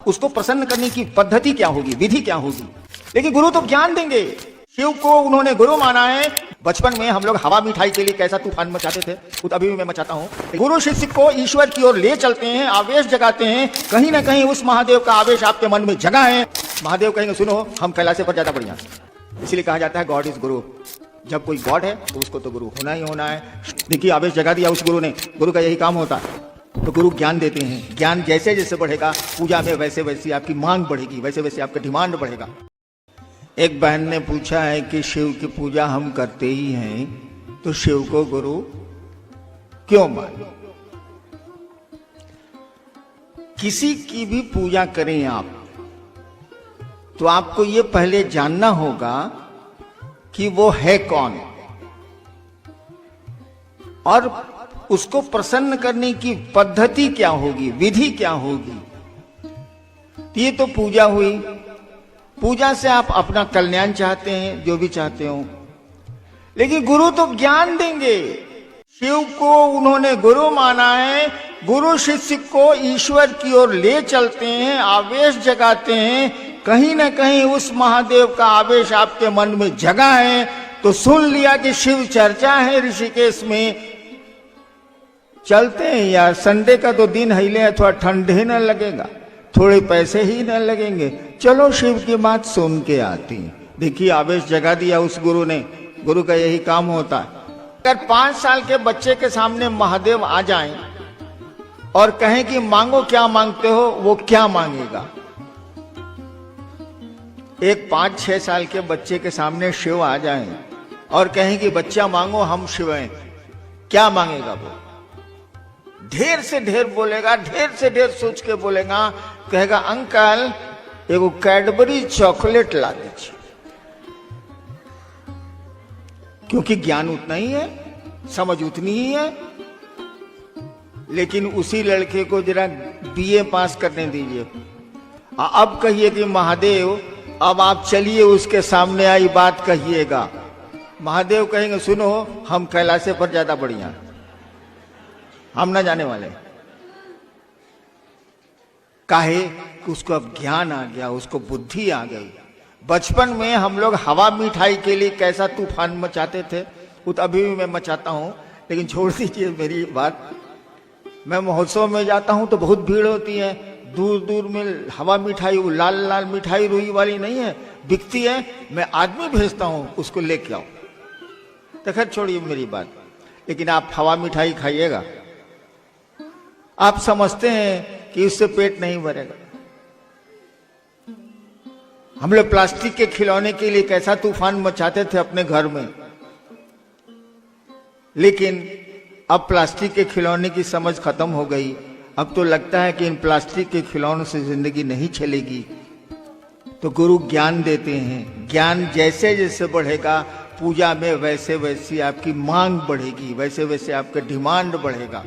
उसको प्रसन्न करने की पद्धति क्या होगी, विधि क्या होगी। लेकिन गुरु तो ज्ञान देंगे। शिव को उन्होंने गुरु माना है। बचपन में हम लोग हवा मिठाई के लिए कैसा तूफान मचाते थे, खुद अभी भी मैं मचाता हूँ। गुरु शिष्य को ईश्वर की ओर ले चलते हैं, आवेश जगाते हैं। कहीं ना कहीं उस महादेव का आवेश आपके मन में जगा है। महादेव कहेंगे सुनो हम कैलाश पर ज्यादा बढ़िया। इसलिए कहा जाता है गॉड इज गुरु। जब कोई गॉड है तो उसको तो गुरु होना ही होना है। देखिए आवेश जगा दिया उस गुरु ने, गुरु का यही काम होता है। तो गुरु ज्ञान देते हैं। ज्ञान जैसे जैसे बढ़ेगा पूजा में वैसे वैसे आपकी मांग बढ़ेगी, वैसे वैसे आपका डिमांड बढ़ेगा। एक बहन ने पूछा है कि शिव की पूजा हम करते ही हैं तो शिव को गुरु क्यों माने। किसी की भी पूजा करें आप तो आपको ये पहले जानना होगा कि वो है कौन और उसको प्रसन्न करने की पद्धति क्या होगी, विधि क्या होगी। ये तो पूजा हुई। पूजा से आप अपना कल्याण चाहते हैं, जो भी चाहते हो। लेकिन गुरु तो ज्ञान देंगे। शिव को उन्होंने गुरु माना है। गुरु शिष्य को ईश्वर की ओर ले चलते हैं, आवेश जगाते हैं। कहीं ना कहीं उस महादेव का आवेश आपके मन में जगा है तो सुन लिया कि शिव चर्चा है ऋषिकेश में, चलते हैं यार। संडे का तो दिन हिले है, थोड़ा ठंडे न लगेगा, थोड़े पैसे ही न लगेंगे, चलो शिव की बात सुन के आती। देखिए आवेश जगा दिया उस गुरु ने। गुरु का यही काम होता है। अगर 5 साल के बच्चे के सामने महादेव आ जाएं और कहें कि मांगो क्या मांगते हो, वो क्या मांगेगा। एक 5-6 साल के बच्चे के सामने शिव आ जाएं और कहें कि बच्चा मांगो हम शिव हैं, क्या मांगेगा वो। ढेर से ढेर बोलेगा, ढेर से ढेर सोच के बोलेगा। कहेगा अंकल एगो कैडबरी चॉकलेट ला दीजिए। क्योंकि ज्ञान उतना ही है, समझ उतनी ही है। लेकिन उसी लड़के को जरा बीए पास करने दीजिए। अब कहिए कि महादेव अब आप चलिए उसके सामने आई बात कहिएगा। महादेव कहेंगे सुनो हम कैलाश पर ज्यादा बढ़िया, हम ना जाने वाले। काहे कि उसको अब ज्ञान आ गया, उसको बुद्धि आ गई। बचपन में हम लोग हवा मिठाई के लिए कैसा तूफान मचाते थे, वो तो अभी भी मैं मचाता हूं। लेकिन छोड़ दीजिए मेरी बात। मैं महोत्सव में जाता हूं तो बहुत भीड़ होती है। दूर दूर में हवा मिठाई, वो लाल लाल मिठाई रुई वाली नहीं है, बिकती है। मैं आदमी भेजता हूं उसको लेके आओ। तो खैर छोड़िए मेरी बात। लेकिन आप हवा मिठाई खाइएगा, आप समझते हैं कि इससे पेट नहीं भरेगा। हम लोग प्लास्टिक के खिलौने के लिए कैसा तूफान मचाते थे अपने घर में। लेकिन अब प्लास्टिक के खिलौने की समझ खत्म हो गई। अब तो लगता है कि इन प्लास्टिक के खिलौनों से जिंदगी नहीं चलेगी। तो गुरु ज्ञान देते हैं। ज्ञान जैसे जैसे बढ़ेगा पूजा में वैसे वैसे आपकी मांग बढ़ेगी, वैसे वैसे आपका डिमांड बढ़ेगा।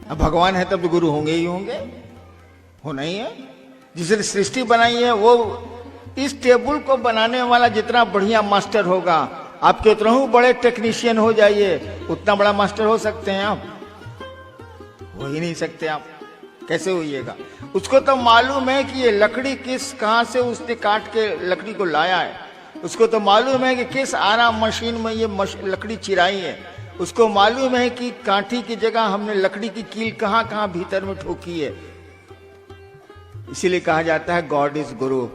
अब भगवान है तब तो गुरु होंगे ही होंगे, होना ही है। जिसने सृष्टि बनाई है वो इस टेबल को बनाने वाला जितना बढ़िया मास्टर होगा, आप कितना बड़े टेक्नीशियन हो जाइए, उतना बड़ा मास्टर हो सकते हैं आप? हो ही नहीं सकते आप। कैसे होइएगा? उसको तो मालूम है कि ये लकड़ी कहां से उसने काट के लकड़ी को लाया है। उसको तो मालूम है कि किस आराम मशीन में ये लकड़ी चिराई है। उसको मालूम है कि कांटी की जगह हमने लकड़ी की कील कहां कहां भीतर में ठोकी है। इसीलिए कहा जाता है गॉड इज गुरु।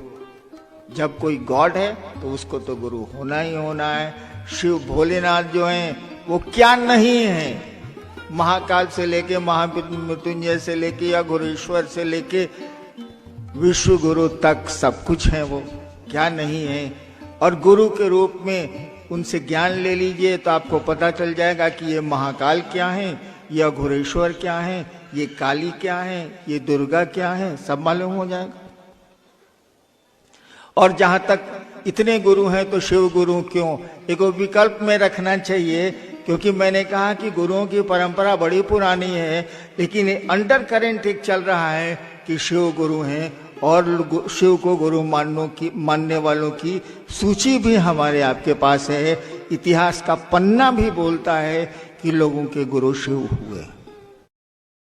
जब कोई गॉड है तो उसको तो गुरु होना ही होना है। शिव भोलेनाथ जो हैं वो क्या नहीं है। महाकाल से लेके महामृत्युंजय से लेके या गुरुश्वर से लेके विश्व गुरु तक सब कुछ है। वो क्या नहीं है। और गुरु के रूप में उनसे ज्ञान ले लीजिए तो आपको पता चल जाएगा कि ये महाकाल क्या है, ये अघोरेश्वर क्या है, ये काली क्या है, ये दुर्गा क्या है, सब मालूम हो जाएगा। और जहां तक इतने गुरु हैं तो शिव गुरु क्यों, एक विकल्प में रखना चाहिए। क्योंकि मैंने कहा कि गुरुओं की परंपरा बड़ी पुरानी है, लेकिन अंडर करेंट एक चल रहा है कि शिव गुरु हैं। और शिव को गुरु मानने वालों की सूची भी हमारे आपके पास है। इतिहास का पन्ना भी बोलता है कि लोगों के गुरु शिव हुए।